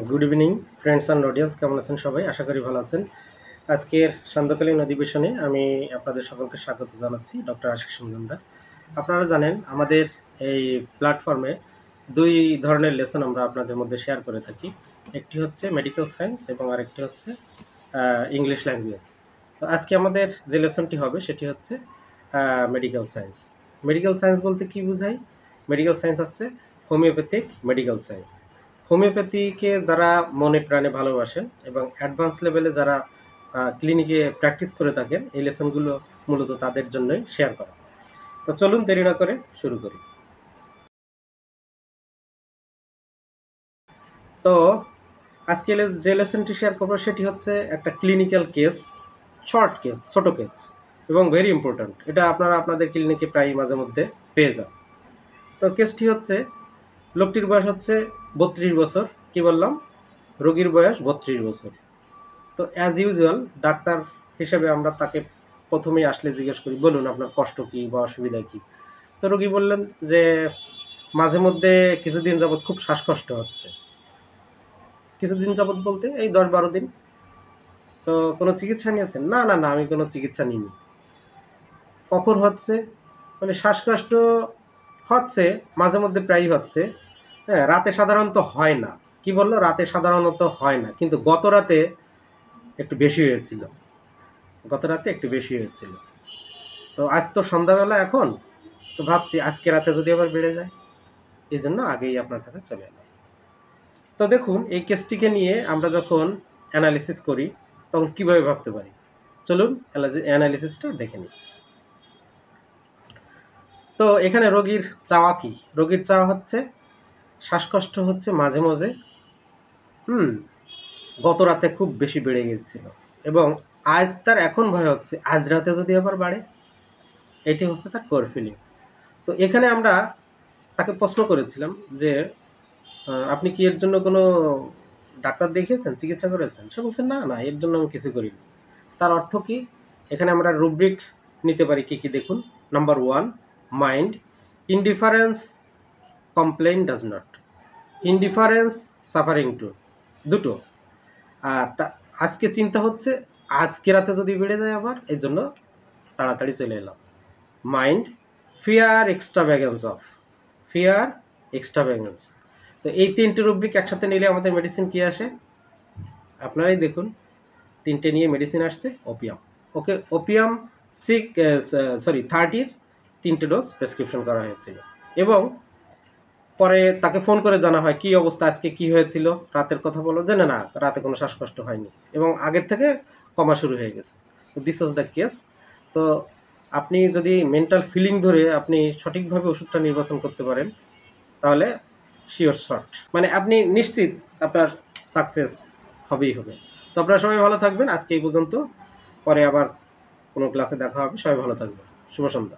Good evening friends and audience, কেমন আছেন সবাই? আশা করি ভালো আছেন। আজকের সান্ধ্যকালীন অধিবেশনে আমি আপনাদের সকলকে স্বাগত জানাচ্ছি, ডক্টর আশিস মজুমদার। আপনারা জানেন আমাদের এই প্ল্যাটফর্মে দুই ধরনের লেসন আমরা আপনাদের মধ্যে শেয়ার করে থাকি। একটি হচ্ছে মেডিকেল সায়েন্স এবং আরেকটি হচ্ছে ইংলিশ ল্যাঙ্গুয়েজ। তো আজকে আমাদের যে লেসনটি হবে সেটি হচ্ছে মেডিকেল সায়েন্স। মেডিকেল সায়েন্স বলতে কি বোঝায়? মেডিকেল সায়েন্স হচ্ছে হোমিওপ্যাথিক মেডিকেল সায়েন্স। হোমিওপ্যাথিকে যারা মনে প্রাণে ভালোবাসেন এবং অ্যাডভান্স লেভেলে যারা ক্লিনিকে প্র্যাকটিস করে থাকেন, এই লেসনগুলো মূলত তাদের জন্যই শেয়ার করা। তো চলুন দেরি না করে শুরু করি। তো আজকে যে লেসনটি শেয়ার করবো সেটি হচ্ছে একটা ক্লিনিক্যাল কেস, শর্ট কেস, ছোট কেস এবং ভেরি ইম্পর্ট্যান্ট। এটা আপনারা আপনাদের ক্লিনিকে প্রায় মাঝে মধ্যে পেয়ে যান। তো কেসটি হচ্ছে, লোকটির বয়স হচ্ছে 32 বছর। কি বললাম? রোগীর বয়স 32 বছর। তো অ্যাজ ইউজুয়াল ডাক্তার হিসেবে আমরা তাকে প্রথমেই আসলে জিজ্ঞেস করি, বলুন আপনার কষ্ট কী বা অসুবিধা কী। তো রোগী বললেন যে মাঝে মধ্যে কিছুদিন যাবৎ খুব শ্বাসকষ্ট হচ্ছে। কিছুদিন যাবৎ বলতে এই 10-12 দিন। তো কোনো চিকিৎসা নিয়েছেন? না না না, আমি কোনো চিকিৎসা নিইনি। কখন হচ্ছে? মানে শ্বাসকষ্ট হচ্ছে, মাঝে মধ্যে প্রায়ই হচ্ছে। হ্যাঁ, রাতে সাধারণত হয় না। কি বললো? রাতে সাধারণত হয় না, কিন্তু গত রাতে একটু বেশি হয়েছিল। গত রাতে একটু বেশি হয়েছিল। তো আজ তো সন্ধ্যাবেলা এখন, তো ভাবছি আজকে রাতে যদি আবার বেড়ে যায়, এই জন্য আগেই আপনার কাছে চলে এলাম। তো দেখুন, এই কেসটিকে নিয়ে আমরা যখন অ্যানালিসিস করি তখন কিভাবে ভাবতে পারি, চলুন অ্যানালিসিসটা দেখে নিই। তো এখানে রোগীর চাওয়া কি? রোগীর চাওয়া হচ্ছে শ্বাসকষ্ট হচ্ছে মাঝে মাঝে, গত রাতে খুব বেশি বেড়ে গিয়েছিল এবং আজ তার এখন ভয় হচ্ছে আজ রাতে যদি আবার বাড়ে। এটি হচ্ছে তার কোর ফিলিং। তো এখানে আমরা তাকে প্রশ্ন করেছিলাম যে আপনি কি এর জন্য কোনো ডাক্তার দেখিয়েছেন, চিকিৎসা করেছেন? সে বলছে না না, এর জন্য আমি কিছু করিনি। তার অর্থ কি? এখানে আমরা রুব্রিক নিতে পারি কি কি দেখুন। Number 1, mind indifference, complain does not. Indifference, suffering two, দুটো। আর আজকে চিন্তা হচ্ছে আজকে রাতে যদি বেড়ে যায় আবার, এই জন্য তাড়াতাড়ি চলে এলাম। Mind, fear extravagance of, fear extravagance. তো এই তিনটে রুব্রিক একসাথে নিলে আমাদের মেডিসিন কি আসে? আপনারাই দেখুন, তিনটে নিয়ে মেডিসিন আসছে ওপিয়াম। ওকে, ওপিয়াম 30-র 3টে ডোজ প্রেসক্রিপশন করা হয়েছিল এবং পরে তাকে ফোন করে জানা হয় কি অবস্থা, আজকে কি হয়েছিল, রাতের কথা বলো যে না না, রাতে কোনো শ্বাসকষ্ট হয়নি এবং আগের থেকে কমা শুরু হয়ে গেছে। তো দিস ওয়াজ দ্য কেস। তো আপনি যদি মেন্টাল ফিলিং ধরে আপনি সঠিকভাবে ওষুধটা নির্বাচন করতে পারেন, তাহলে শিওর শট, মানে আপনি নিশ্চিত আপনার সাকসেস হবেই হবে। তো আপনারা সবাই ভালো থাকবেন। আজকে এই পর্যন্ত, পরে আবার কোনো ক্লাসে দেখা হবে। সবাই ভালো থাকবেন। শুভ সন্ধ্যা।